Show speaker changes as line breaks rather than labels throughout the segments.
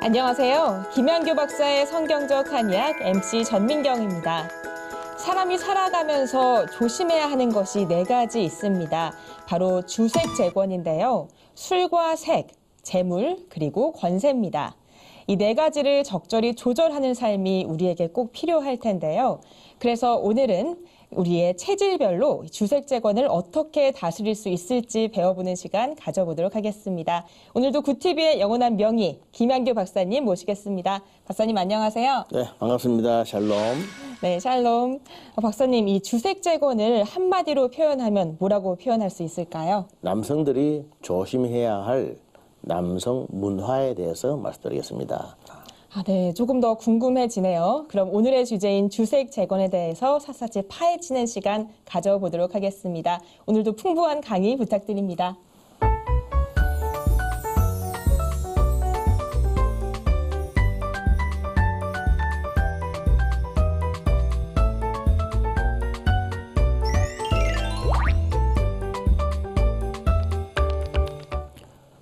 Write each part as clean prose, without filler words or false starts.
안녕하세요. 김양교 박사의 성경적 한의학 MC 전민경입니다. 사람이 살아가면서 조심해야 하는 것이 4가지 있습니다. 바로 주색재권인데요. 술과 색, 재물, 그리고 권세입니다. 이 4가지를 적절히 조절하는 삶이 우리에게 꼭 필요할 텐데요. 그래서 오늘은 우리의 체질별로 주색재권을 어떻게 다스릴 수 있을지 배워보는 시간 가져보도록 하겠습니다. 오늘도 굿TV의 영원한 명의 김양교 박사님 모시겠습니다. 박사님 안녕하세요.
네, 반갑습니다. 샬롬.
네, 샬롬. 박사님, 이 주색재권을 한마디로 표현하면 뭐라고 표현할 수 있을까요?
남성들이 조심해야 할 남성 문화에 대해서 말씀드리겠습니다.
네, 조금 더 궁금해지네요. 그럼 오늘의 주제인 주색재권에 대해서 샅샅이 파헤치는 시간 가져보도록 하겠습니다. 오늘도 풍부한 강의 부탁드립니다.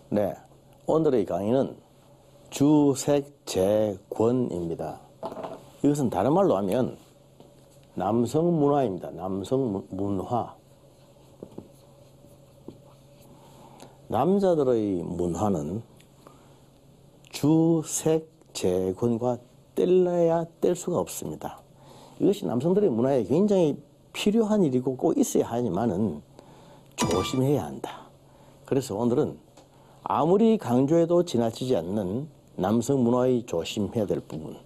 네, 오늘의 강의는 주색재권입니다. 이것은 다른 말로 하면 남성 문화입니다. 남성 문화. 남자들의 문화는 주색재권과 뗄래야 뗄 수가 없습니다. 이것이 남성들의 문화에 굉장히 필요한 일이고 꼭 있어야 하지만은 조심해야 한다. 그래서 오늘은 아무리 강조해도 지나치지 않는 남성 문화의 조심해야 될 부분,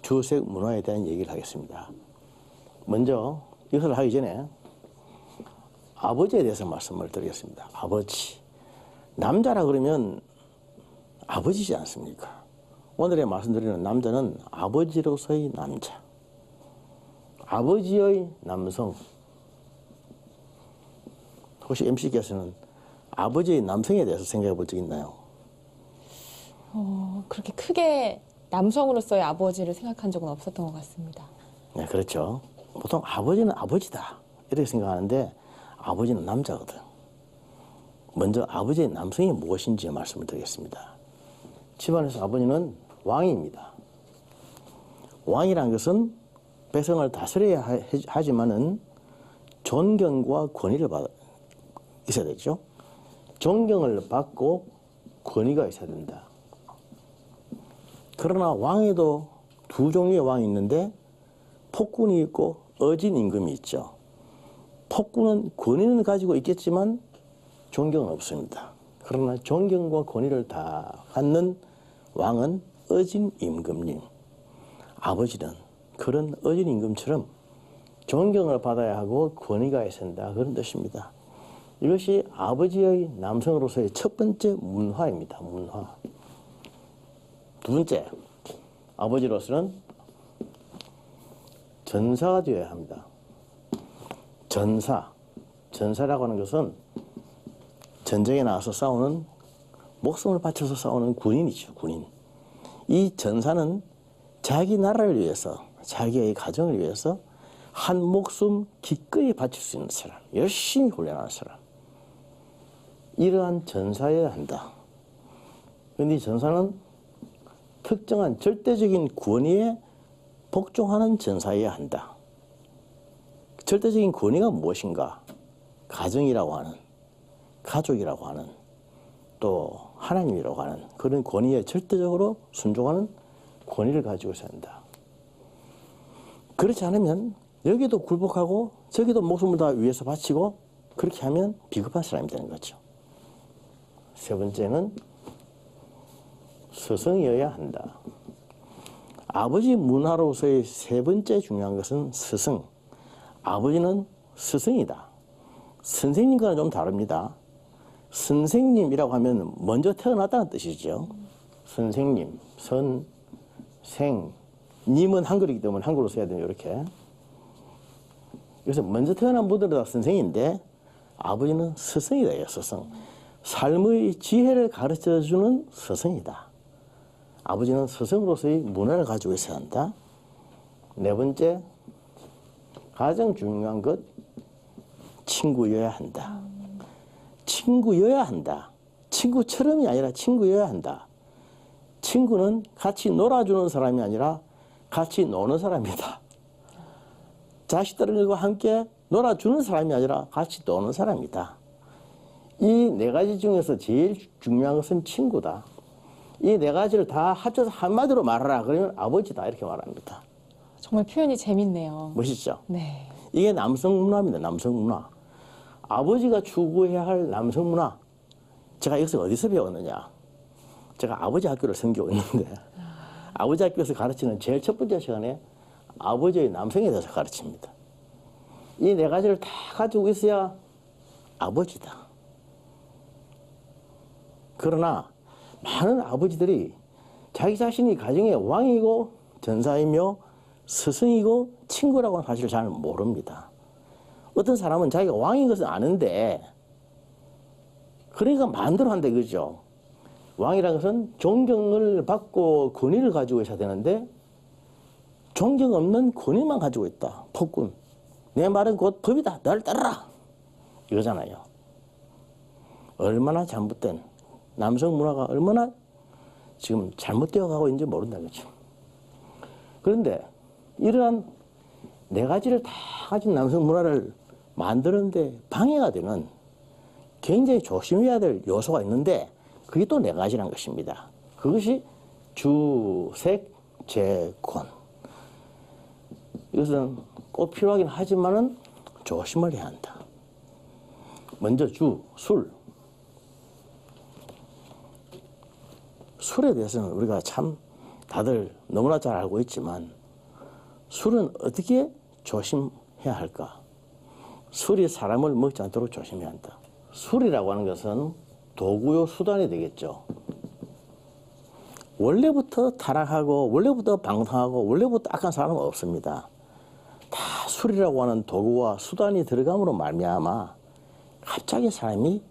주색 문화에 대한 얘기를 하겠습니다. 먼저 이것을 하기 전에 아버지에 대해서 말씀을 드리겠습니다. 아버지. 남자라 그러면 아버지지 않습니까? 오늘의 말씀드리는 남자는 아버지로서의 남자. 아버지의 남성. 혹시 MC께서는 아버지의 남성에 대해서 생각해 볼 적 있나요?
그렇게 크게 남성으로서의 아버지를 생각한 적은 없었던 것 같습니다.
네, 그렇죠. 보통 아버지는 아버지다 이렇게 생각하는데 아버지는 남자거든. 먼저 아버지의 남성이 무엇인지 말씀을 드리겠습니다. 집안에서 아버지는 왕입니다. 왕이란 것은 백성을 다스려야 하지만은 존경과 권위를 있어야 되죠. 존경을 받고 권위가 있어야 된다. 그러나 왕에도 두 종류의 왕이 있는데 폭군이 있고 어진 임금이 있죠. 폭군은 권위는 가지고 있겠지만 존경은 없습니다. 그러나 존경과 권위를 다 갖는 왕은 어진 임금님. 아버지는 그런 어진 임금처럼 존경을 받아야 하고 권위가 있어야 한다. 그런 뜻입니다. 이것이 아버지의 남성으로서의 첫 번째 문화입니다. 문화. 두 번째, 아버지로서는 전사가 되어야 합니다. 전사. 전사라고 하는 것은 전쟁에 나가서 싸우는, 목숨을 바쳐서 싸우는 군인이죠. 군인. 이 전사는 자기 나라를 위해서, 자기의 가정을 위해서 한 목숨 기꺼이 바칠 수 있는 사람, 열심히 훈련하는 사람. 이러한 전사여야 한다. 그런데 이 전사는 특정한 절대적인 권위에 복종하는 전사여야 한다. 절대적인 권위가 무엇인가? 가정이라고 하는, 가족이라고 하는, 또 하나님이라고 하는 그런 권위에 절대적으로 순종하는 권위를 가지고 있어야 한다. 그렇지 않으면 여기도 굴복하고 저기도 목숨을 다 위해서 바치고 그렇게 하면 비겁한 사람이 되는 거죠. 세 번째는 스승이어야 한다. 아버지 문화로서의 세 번째 중요한 것은 스승. 아버지는 스승이다. 선생님과는 좀 다릅니다. 선생님이라고 하면 먼저 태어났다는 뜻이죠. 선생님, 생, 님은 한글이기 때문에 한글로 써야 돼요. 이렇게. 그래서 먼저 태어난 분들은 다 선생인데 아버지는 스승이다. 스승. 삶의 지혜를 가르쳐주는 스승이다. 아버지는 스승으로서의 문화를 가지고 있어야 한다. 네 번째, 가장 중요한 것, 친구여야 한다. 친구여야 한다. 친구처럼이 아니라 친구여야 한다. 친구는 같이 놀아주는 사람이 아니라 같이 노는 사람이다. 자식들과 함께 놀아주는 사람이 아니라 같이 노는 사람이다. 이 네 가지 중에서 제일 중요한 것은 친구다. 이 네 가지를 다 합쳐서 한마디로 말하라. 그러면 아버지다. 이렇게 말합니다.
정말 표현이 재밌네요.
멋있죠?
네.
이게 남성 문화입니다. 남성 문화. 아버지가 추구해야 할 남성 문화. 제가 여기서 어디서 배웠느냐. 제가 아버지 학교를 섬기고 있는데 아버지 학교에서 가르치는 제일 첫 번째 시간에 아버지의 남성에 대해서 가르칩니다. 이 네 가지를 다 가지고 있어야 아버지다. 그러나 많은 아버지들이 자기 자신이 가정의 왕이고 전사이며 스승이고 친구라고 하는 사실을 잘 모릅니다. 어떤 사람은 자기가 왕인 것을 아는데 그러니까 마음대로 한다 이거죠. 왕이라는 것은 존경을 받고 권위를 가지고 있어야 되는데 존경 없는 권위만 가지고 있다. 폭군. 내 말은 곧 법이다. 나를 따르라. 이거잖아요. 얼마나 잘못된 남성 문화가 얼마나 지금 잘못되어 가고 있는지 모른다 그죠. 그런데 이러한 네 가지를 다 가진 남성 문화를 만드는데 방해가 되는 굉장히 조심해야 될 요소가 있는데 그게 또 네 가지란 것입니다. 그것이 주색재권. 이것은 꼭 필요하긴 하지만은 조심을 해야 한다. 먼저 술. 술에 대해서는 우리가 참 다들 너무나 잘 알고 있지만 술은 어떻게 조심해야 할까? 술이 사람을 먹지 않도록 조심해야 한다. 술이라고 하는 것은 도구요 수단이 되겠죠. 원래부터 타락하고 원래부터 방탕하고 원래부터 악한 사람은 없습니다. 다 술이라고 하는 도구와 수단이 들어감으로 말미암아 갑자기 사람이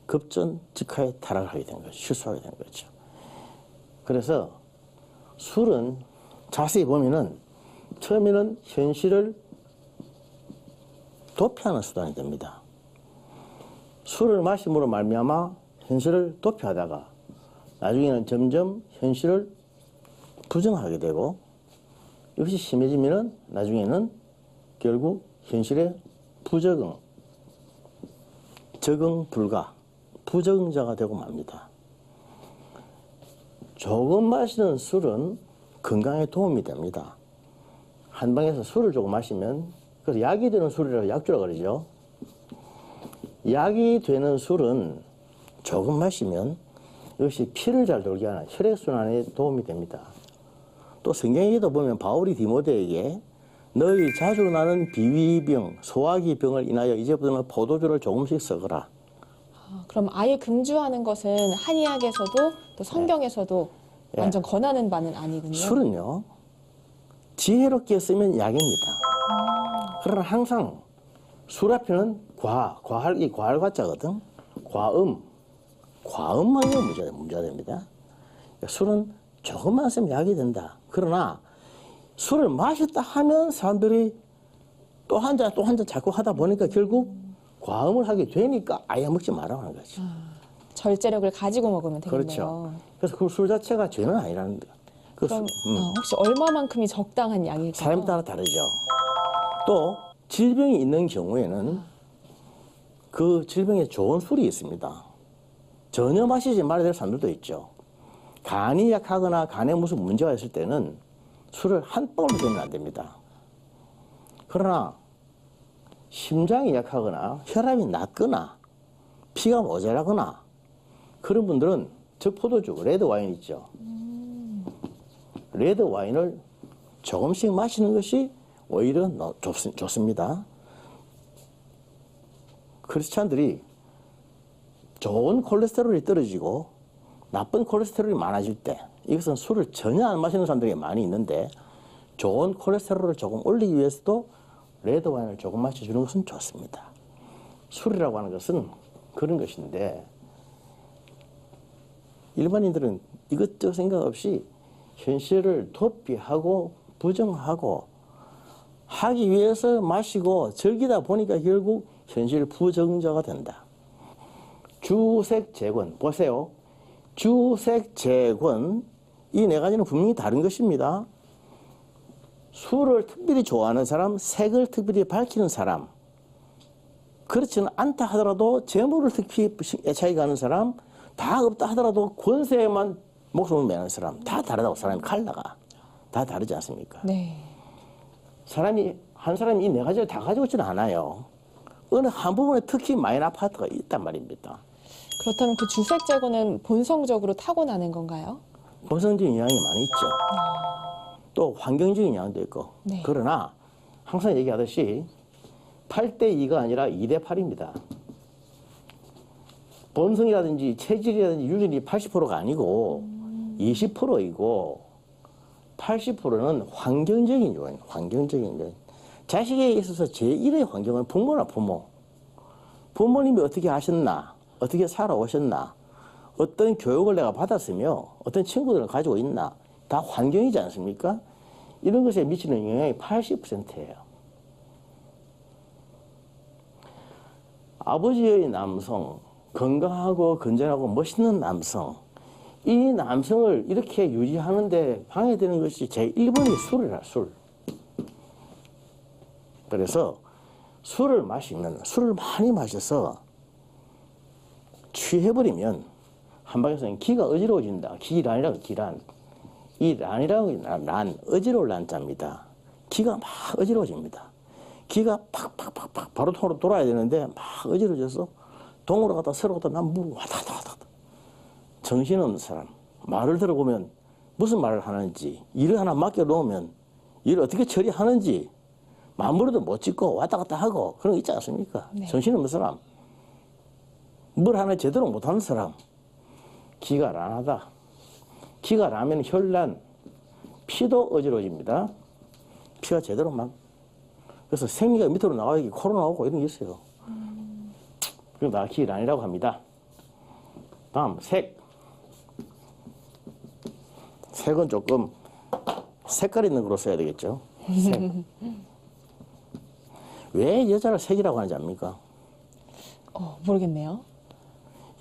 급전직하에 타락하게 된 거죠. 실수하게 된 거죠. 그래서 술은 자세히 보면은 처음에는 현실을 도피하는 수단이 됩니다. 술을 마심으로 말미암아 현실을 도피하다가 나중에는 점점 현실을 부정하게 되고 이것이 심해지면은 나중에는 결국 현실에 적응 불가, 부적응자가 되고 맙니다. 조금 마시는 술은 건강에 도움이 됩니다. 한방에서 술을 조금 마시면 그래서 약이 되는 술이라고 약주라고 그러죠. 약이 되는 술은 조금 마시면 이것이 피를 잘 돌게 하는 혈액순환에 도움이 됩니다. 또 성경에도 보면 바울이 디모데에게 너희 자주 나는 비위병, 소화기 병을 인하여 이제부터는 포도주를 조금씩 썩어라.
그럼 아예 금주하는 것은 한의학에서도 또 성경에서도
네.
완전 권하는 바는 아니군요.
술은요, 지혜롭게 쓰면 약입니다. 그러나 항상 술 앞에는 과할 과자거든. 과음만이 문제가 됩니다. 술은 조금만 쓰면 약이 된다. 그러나 술을 마셨다 하면 사람들이 또 한 잔 자꾸 하다 보니까 결국 과음을 하게 되니까 아예 먹지 말라고 하는 거지.
절제력을 가지고 먹으면 되겠네요.
그렇죠. 그래서 그 술 자체가 죄는 아니라는 거.
그럼 혹시 얼마만큼이 적당한 양일까요?
사람에 따라 다르죠. 또 질병이 있는 경우에는 그 질병에 좋은 술이 있습니다. 전혀 마시지 말아야 될 사람들도 있죠. 간이 약하거나 간에 무슨 문제가 있을 때는 술을 한 방울도 되면 안 됩니다. 그러나 심장이 약하거나 혈압이 낮거나 피가 모자라거나 그런 분들은 적포도주, 레드와인 있죠. 레드와인을 조금씩 마시는 것이 오히려 좋습니다. 크리스찬들이 좋은 콜레스테롤이 떨어지고 나쁜 콜레스테롤이 많아질 때 이것은 술을 전혀 안 마시는 사람들이 많이 있는데 좋은 콜레스테롤을 조금 올리기 위해서도 레드와인을 조금 마셔주는 것은 좋습니다. 술이라고 하는 것은 그런 것인데 일반인들은 이것저것 생각 없이 현실을 도피하고 부정하고 하기 위해서 마시고 즐기다 보니까 결국 현실 부정자가 된다. 주색재권 보세요. 주색재권 이 네 가지는 분명히 다른 것입니다. 술을 특별히 좋아하는 사람, 색을 특별히 밝히는 사람, 그렇지는 않다 하더라도 재물을 특히 애착이 가는 사람, 다 없다 하더라도 권세에만 목숨을 매는 사람, 다 다르다고. 사람이 칼라가 다 다르지 않습니까?
네.
한 사람이 이 네 가지를 다 가지고 있지는 않아요. 어느 한 부분에 특히 마이너 파트가 있단 말입니다.
그렇다면 그 주색 제거는 본성적으로 타고나는 건가요?
본성적인 영향이 많이 있죠. 또 환경적인 영향도 있고.
네.
그러나 항상 얘기하듯이 8대 2가 아니라 2대 8입니다. 본성이라든지 체질이라든지 유전이 80%가 아니고 20%이고 80%는 환경적인 요인, 환경적인 요인. 자식에 있어서 제1의 환경은 부모나 부모. 부모님이 어떻게 하셨나, 어떻게 살아오셨나, 어떤 교육을 내가 받았으며 어떤 친구들을 가지고 있나, 다 환경이지 않습니까? 이런 것에 미치는 영향이 80%예요. 아버지의 남성, 건강하고 건전하고 멋있는 남성, 이 남성을 이렇게 유지하는데 방해되는 것이 제1번이 술이라, 술. 그래서 술을 많이 마셔서 취해버리면 한방에서는 기가 어지러워진다. 기란이라고, 기란. 이 란이라고, 란, 어지러울 란자입니다. 기가 막 어지러워집니다. 기가 팍팍팍팍 바로 통으로 돌아야 되는데 막 어지러워져서 동으로 갔다 서로 갔다 남부로 왔다 갔다 왔다 갔다. 정신없는 사람. 말을 들어보면 무슨 말을 하는지, 일을 하나 맡겨놓으면 일을 어떻게 처리하는지 마음으로도 못 짓고 왔다 갔다 하고 그런 거 있지 않습니까?
네.
정신없는 사람. 뭘 하나 제대로 못하는 사람. 기가 란하다. 기가 나면 혈란, 피도 어지러워집니다. 피가 제대로 막. 그래서 생리가 밑으로 나가기 코로나 오고 이런 게 있어요. 그럼 나 기란이라고 합니다. 다음, 색. 색은 조금 색깔 있는 거로 써야 되겠죠. 색. 왜 여자를 색이라고 하는지 압니까?
모르겠네요.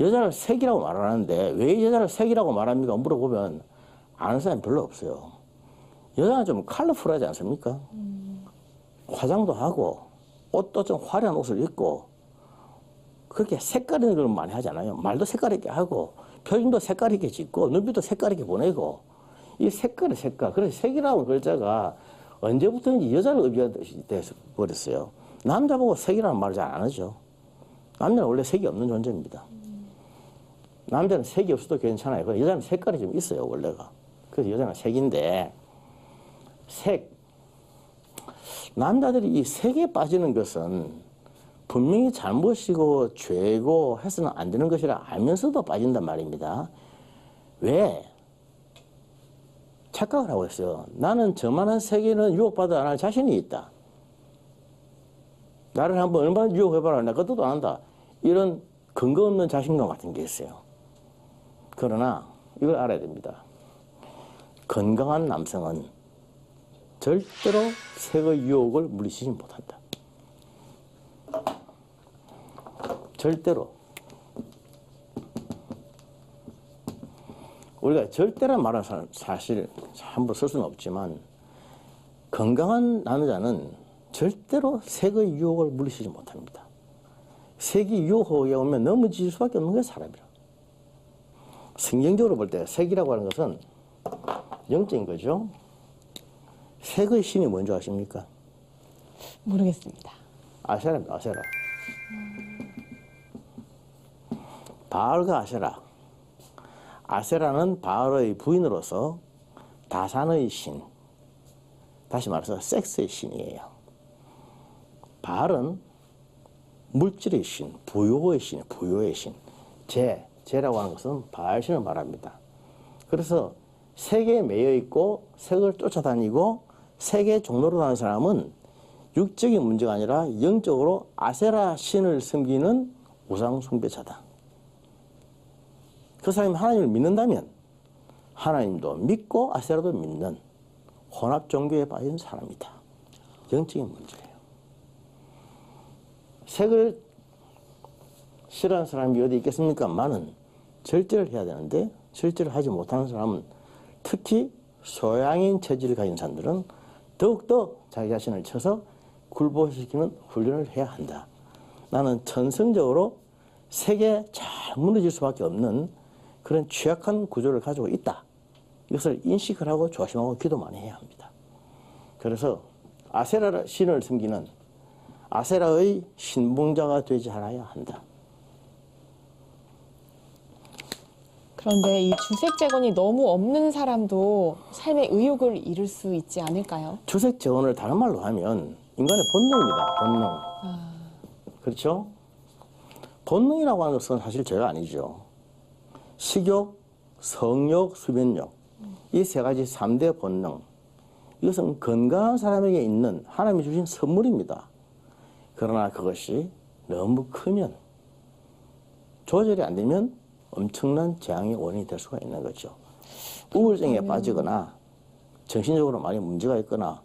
여자를 색이라고 말하는데 왜 여자를 색이라고 말합니까? 물어보면 아는 사람이 별로 없어요. 여자는 좀 컬러풀하지 않습니까? 화장도 하고 옷도 좀 화려한 옷을 입고 그렇게 색깔 있는 걸 많이 하잖아요. 말도 색깔 있게 하고 표정도 색깔 있게 짓고 눈빛도 색깔 있게 보내고 이 색깔의 색깔. 그래서 색이라는 글자가 언제부터인지 여자를 의미하듯이 돼서 버렸어요. 남자 보고 색이라는 말을 잘 안 하죠. 남자는 원래 색이 없는 존재입니다. 남자는 색이 없어도 괜찮아요. 여자는 색깔이 좀 있어요, 원래가. 그래서 여자는 색인데, 색. 남자들이 이 색에 빠지는 것은 분명히 잘못이고 죄고 해서는 안 되는 것이라 알면서도 빠진단 말입니다. 왜? 착각을 하고 있어요. 나는 저만한 세계는 유혹받아 안 할 자신이 있다. 나를 한번 얼마나 유혹해봐라. 내가 그것도 안 한다. 이런 근거 없는 자신감 같은 게 있어요. 그러나 이걸 알아야 됩니다. 건강한 남성은 절대로 색의 유혹을 물리치지 못한다. 절대로. 우리가 절대란 말은 사실 함부로 쓸 수는 없지만 건강한 남자는 절대로 색의 유혹을 물리치지 못합니다. 색이 유혹에 오면 넘어질 수밖에 없는 거예요, 사람이라. 성경적으로 볼 때 색이라고 하는 것은 영적인 거죠. 색의 신이 뭔지 아십니까?
모르겠습니다.
아세라입니다, 아세라. 바알과 아세라. 아세라는 바알의 부인으로서 다산의 신, 다시 말해서 섹스의 신이에요. 바알은 물질의 신, 부요의 신, 부요의 신. 재라고 하는 것은 바알신을 말합니다. 그래서 색에 매여 있고 색을 쫓아다니고 색의 종로로 가는 사람은 육적인 문제가 아니라 영적으로 아세라 신을 섬기는 우상 숭배자다. 그 사람이 하나님을 믿는다면 하나님도 믿고 아세라도 믿는 혼합 종교에 빠진 사람이다. 영적인 문제예요. 색을 싫어하는 사람이 어디 있겠습니까? 많은 절제를 해야 되는데 절제를 하지 못하는 사람은 특히 소양인 체질을 가진 사람들은 더욱더 자기 자신을 쳐서 굴복시키는 훈련을 해야 한다. 나는 천성적으로 세계에 잘 무너질 수밖에 없는 그런 취약한 구조를 가지고 있다. 이것을 인식을 하고 조심하고 기도 많이 해야 합니다. 그래서 아세라 신을 섬기는 아세라의 신봉자가 되지 않아야 한다.
그런데 이 주색재건이 너무 없는 사람도 삶의 의욕을 잃을 수 있지 않을까요?
주색재원을 다른 말로 하면 인간의 본능입니다. 본능. 그렇죠? 본능이라고 하는 것은 사실 죄가 아니죠. 식욕, 성욕, 수변욕 이 세 가지 3대 본능. 이것은 건강한 사람에게 있는 하나님이 주신 선물입니다. 그러나 그것이 너무 크면 조절이 안 되면 엄청난 재앙의 원인이 될 수가 있는 거죠. 우울증에 빠지거나 정신적으로 많이 문제가 있거나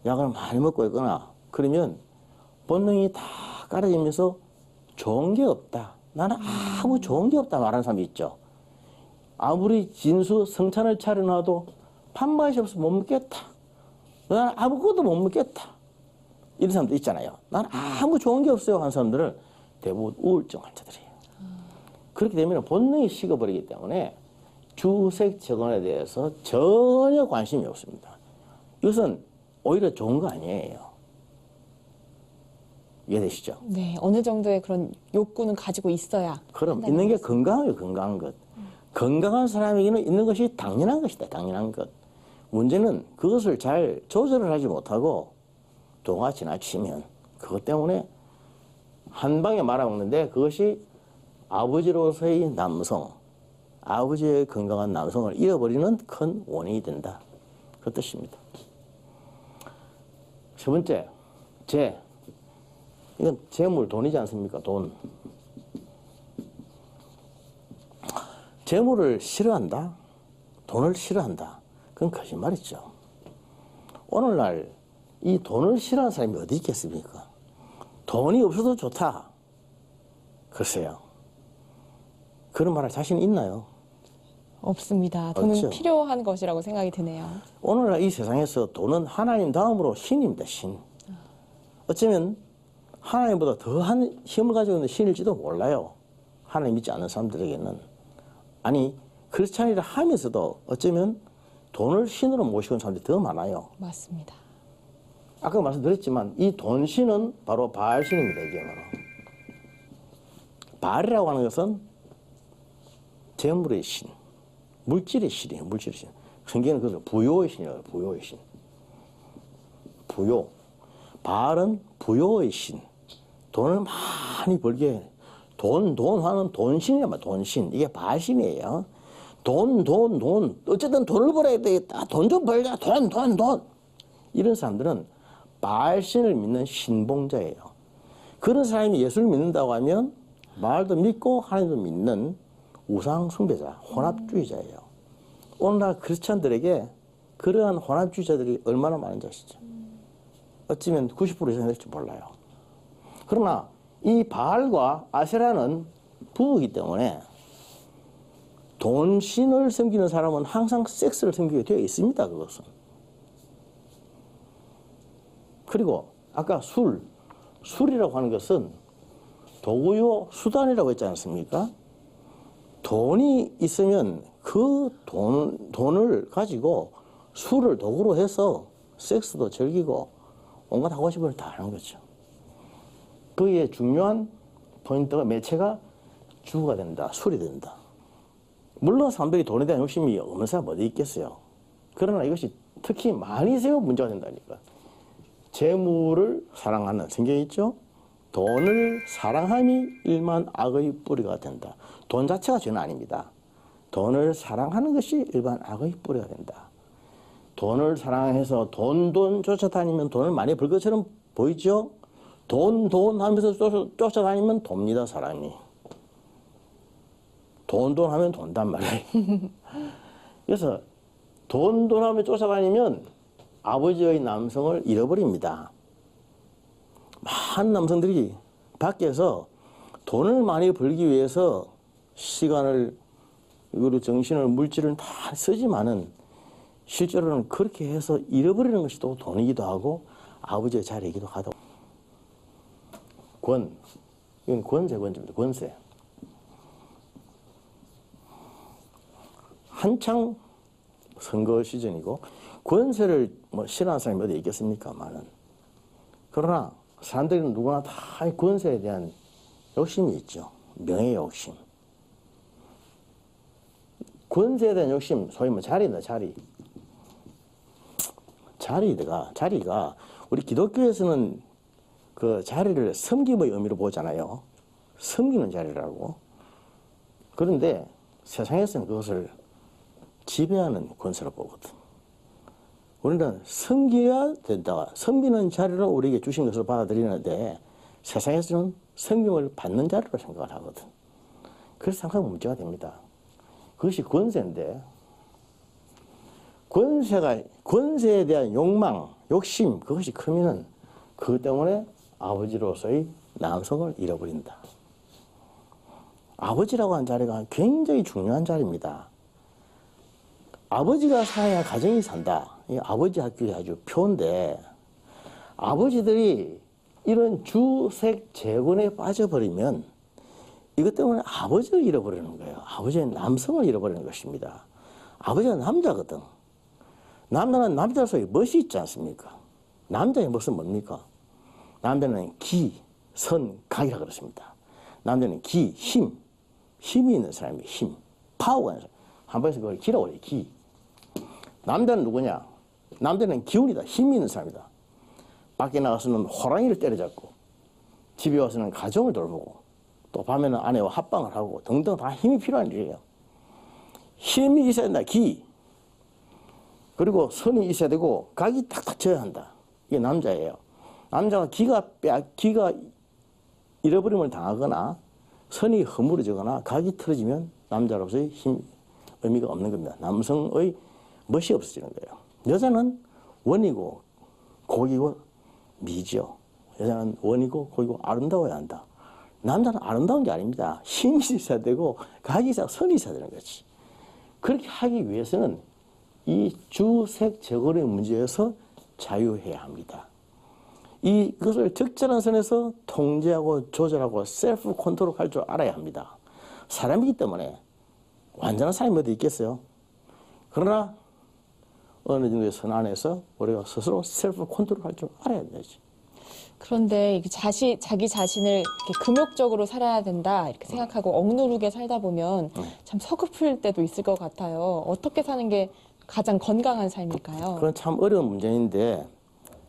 약을 많이 먹고 있거나 그러면 본능이 다 깔아지면서 좋은 게 없다. 나는 아무 좋은 게 없다 말하는 사람이 있죠. 아무리 진수 성찬을 차려놔도 밥맛이 없어서 못 먹겠다. 나는 아무것도 못 먹겠다. 이런 사람도 있잖아요. 나는 아무 좋은 게 없어요 하는 사람들은 대부분 우울증 환자들이에요. 그렇게 되면 본능이 식어버리기 때문에 주색재건에 대해서 전혀 관심이 없습니다. 이것은 오히려 좋은 거 아니에요. 이해되시죠?
네, 어느 정도의 그런 욕구는 가지고 있어야.
그럼 있는 게 건강해요, 건강한 것. 건강한 사람에게는 있는 것이 당연한 것이다, 당연한 것. 문제는 그것을 잘 조절을 하지 못하고 도가 지나치면 그것 때문에 한 방에 말아먹는데 그것이 아버지로서의 남성, 아버지의 건강한 남성을 잃어버리는 큰 원인이 된다. 그 뜻입니다. 세 번째, 이건 재물, 돈이지 않습니까? 돈. 재물을 싫어한다? 돈을 싫어한다? 그건 거짓말이죠. 오늘날 이 돈을 싫어하는 사람이 어디 있겠습니까? 돈이 없어도 좋다. 글쎄요. 그런 말할 자신 있나요?
없습니다. 돈은
없죠.
필요한 것이라고 생각이 드네요.
오늘날 이 세상에서 돈은 하나님 다음으로 신입니다. 신. 어쩌면 하나님보다 더한 힘을 가지고 있는 신일지도 몰라요. 하나님 믿지 않는 사람들에게는. 아니 그렇지 않으라 하면서도 어쩌면 돈을 신으로 모시고 있는 사람들이 더 많아요.
맞습니다.
아까 말씀드렸지만 이 돈신은 바로 바알신입니다. 이게 바로. 바알이라고 하는 것은 재물의 신, 물질의 신이에요. 물질의 신. 성경은 그래서 부요의 신이라고 해요. 부요의 신. 부요. 바알은 부요의 신. 돈을 많이 벌게 해. 돈 하는 돈신이란 말이야. 돈신. 이게 바알신이에요. 돈. 어쨌든 돈을 벌어야 되겠다. 돈 좀 벌자. 돈. 이런 사람들은 바알신을 믿는 신봉자예요. 그런 사람이 예수를 믿는다고 하면 바알도 믿고 하나님도 믿는 우상 숭배자, 혼합주의자예요. 오늘날 크리스찬들에게 그러한 혼합주의자들이 얼마나 많은지 아시죠? 어쩌면 90% 이상 될지 몰라요. 그러나 이 바알과 아세라는 부부이기 때문에 돈신을 섬기는 사람은 항상 섹스를 섬기게 되어 있습니다. 그것은. 그리고 아까 술이라고 하는 것은 도구요 수단이라고 했지 않습니까? 돈이 있으면 그 돈을 가지고 술을 도구로 해서 섹스도 즐기고 온갖 하고 싶은 걸 다 하는 거죠. 거기에 중요한 포인트가 매체가 주가 된다, 술이 된다. 물론 사람들이 돈에 대한 욕심이 없는 사람 어디 있겠어요. 그러나 이것이 특히 많이 생겨 문제가 된다니까. 재물을 사랑하는 성경에 있죠. 돈을 사랑함이 일반 악의 뿌리가 된다. 돈 자체가 죄는 아닙니다. 돈을 사랑하는 것이 일반 악의 뿌리가 된다. 돈을 사랑해서 돈 쫓아다니면 돈을 많이 벌 것처럼 보이죠? 돈 하면서 쫓아다니면 돕니다, 사람이. 돈 하면 돈단 말이에요. 그래서 돈 하면 쫓아다니면 아버지의 남성을 잃어버립니다. 많은 남성들이 밖에서 돈을 많이 벌기 위해서 시간을 그리고 정신을 물질을 다 쓰지만은 실제로는 그렇게 해서 잃어버리는 것이 또 돈이기도 하고 아버지의 자리이기도 하다. 이건 권세권입니다. 권세. 한창 선거 시즌이고 권세를 뭐 싫어하는 사람이 어디 있겠습니까만은, 그러나 사람들은 누구나 다 권세에 대한 욕심이 있죠. 명예 욕심. 권세에 대한 욕심, 소위 뭐 자리다, 자리. 자리가 우리 기독교에서는 그 자리를 섬김의 의미로 보잖아요. 섬기는 자리라고. 그런데 세상에서는 그것을 지배하는 권세로 보거든. 우리는 섬겨야 된다. 섬기는 자리로 우리에게 주신 것을 받아들이는데 세상에서는 섬김을 받는 자리로 생각을 하거든. 그래서 항상 문제가 됩니다. 그것이 권세인데, 권세에 대한 욕망, 욕심, 그것이 크면은 그것 때문에 아버지로서의 남성을 잃어버린다. 아버지라고 하는 자리가 굉장히 중요한 자리입니다. 아버지가 살아야 가정이 산다. 이 아버지 학교의 아주 표인데, 아버지들이 이런 주색 재건에 빠져버리면 이것 때문에 아버지를 잃어버리는 거예요. 아버지의 남성을 잃어버리는 것입니다. 아버지가 남자거든. 남자는 남자로서의 멋이 있지 않습니까? 남자의 멋은 뭡니까? 남자는 기, 선, 각이라 그렇습니다. 남자는 기, 힘이 있는 사람이 힘, 파워가 있는 사람. 한번에서 그걸 기라고 해요, 기. 남자는 누구냐? 남자는 기운이다, 힘이 있는 사람이다. 밖에 나가서는 호랑이를 때려잡고, 집에 와서는 가정을 돌보고, 또 밤에는 아내와 합방을 하고 등등 다 힘이 필요한 일이에요. 힘이 있어야 된다, 기. 그리고 선이 있어야 되고 각이 탁탁 져야 한다. 이게 남자예요. 남자가 기가 잃어버림을 당하거나 선이 허물어지거나 각이 틀어지면 남자로서의 의미가 없는 겁니다. 남성의 멋이 없어지는 거예요. 여자는 원이고 고기고 미죠. 여자는 원이고 고기고 아름다워야 한다. 남자는 아름다운 게 아닙니다. 힘이 있어야 되고 각이 있어야 선이 있어야 되는 거지. 그렇게 하기 위해서는 이 주색 재건의 문제에서 자유해야 합니다. 이것을 적절한 선에서 통제하고 조절하고 셀프 컨트롤할 줄 알아야 합니다. 사람이기 때문에 완전한 사람이 어디 있겠어요? 그러나 어느 정도의 선 안에서 우리가 스스로 셀프 컨트롤할 줄 알아야 되지.
그런데 자기 자신을 이렇게 금욕적으로 살아야 된다 이렇게 생각하고 억누르게 살다 보면 참 서글플 때도 있을 것 같아요. 어떻게 사는 게 가장 건강한 삶일까요?
그건 참 어려운 문제인데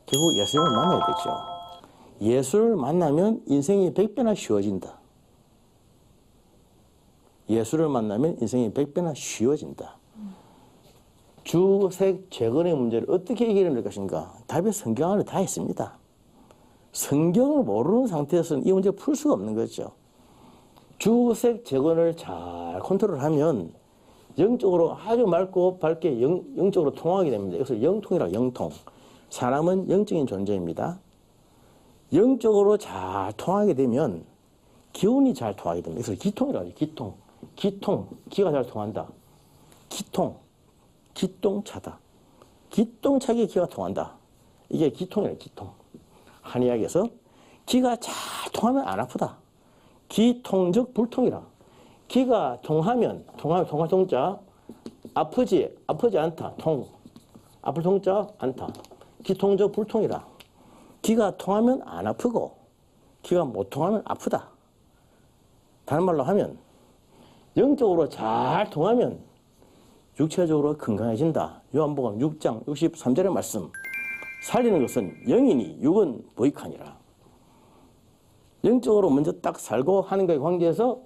결국 예수님을 만나야 되죠. 예수를 만나면 인생이 100배나 쉬워진다. 예수를 만나면 인생이 100배나 쉬워진다. 주색 재건의 문제를 어떻게 해결할 것인가? 답이 성경 안에 다 있습니다. 성경을 모르는 상태에서는 이 문제를 풀 수가 없는 거죠. 주색 재건을 잘 컨트롤하면 영적으로 아주 맑고 밝게 영적으로 통하게 됩니다. 이것을 영통이라고, 영통. 사람은 영적인 존재입니다. 영적으로 잘 통하게 되면 기운이 잘 통하게 됩니다. 이것을 기통이라고 하죠. 기통. 기가 잘 통한다. 기똥차다. 기똥차게 기가 통한다. 이게 기통이라고, 기통. 한의학에서 기가 잘 통하면 안 아프다. 기통적 불통이라. 기가 통하면 통자 아프지 않다. 아플 통자 않다. 기통적 불통이라. 기가 통하면 안 아프고 기가 못 통하면 아프다. 다른 말로 하면 영적으로 잘 통하면 육체적으로 건강해진다. 요한복음 6장 63절의 말씀. 살리는 것은 영이니 육은 무익하니라. 영적으로 먼저 딱 살고 하는 것에 관계해서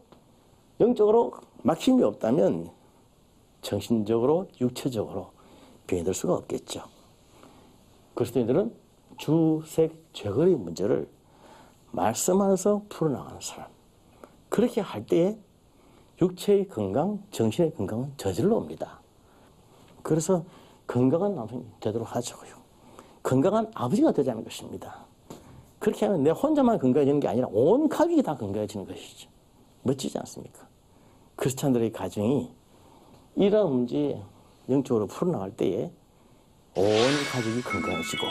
영적으로 막힘이 없다면 정신적으로 육체적으로 병이 들 수가 없겠죠. 그리스도인들은 주색 죄거리 문제를 말씀 안에서 풀어나가는 사람. 그렇게 할 때에 육체의 건강, 정신의 건강은 저절로 옵니다. 그래서 건강한 남성이 되도록 하자고요. 건강한 아버지가 되자는 것입니다. 그렇게 하면 내 혼자만 건강해지는 게 아니라 온 가족이 다 건강해지는 것이죠. 멋지지 않습니까? 크리스찬들의 가정이 이런 문제 영적으로 풀어나갈 때에 온 가족이 건강해지고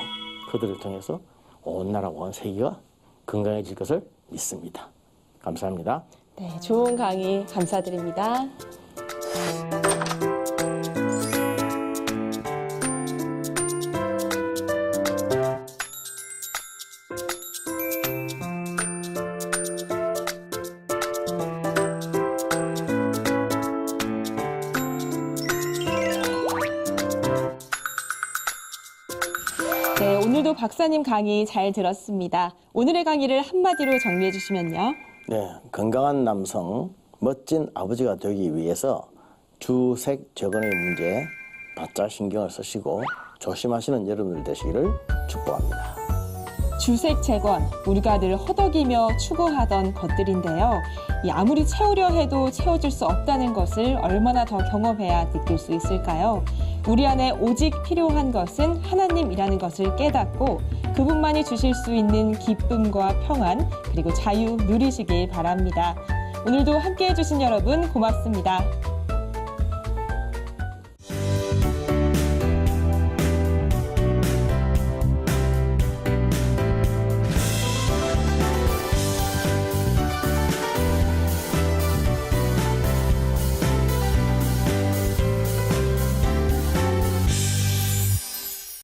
그들을 통해서 온 나라, 온 세계가 건강해질 것을 믿습니다. 감사합니다.
네, 좋은 강의 감사드립니다. 네, 오늘도 박사님 강의 잘 들었습니다. 오늘의 강의를 한마디로 정리해 주시면요.
네, 건강한 남성, 멋진 아버지가 되기 위해서 주색 재건의 문제에 바짝 신경을 쓰시고 조심하시는 여러분들 되시기를 축복합니다.
주색 재건, 우리가 늘 허덕이며 추구하던 것들인데요. 아무리 채우려 해도 채워질 수 없다는 것을 얼마나 더 경험해야 느낄 수 있을까요? 우리 안에 오직 필요한 것은 하나님이라는 것을 깨닫고 그분만이 주실 수 있는 기쁨과 평안 그리고 자유 누리시길 바랍니다. 오늘도 함께해 주신 여러분 고맙습니다.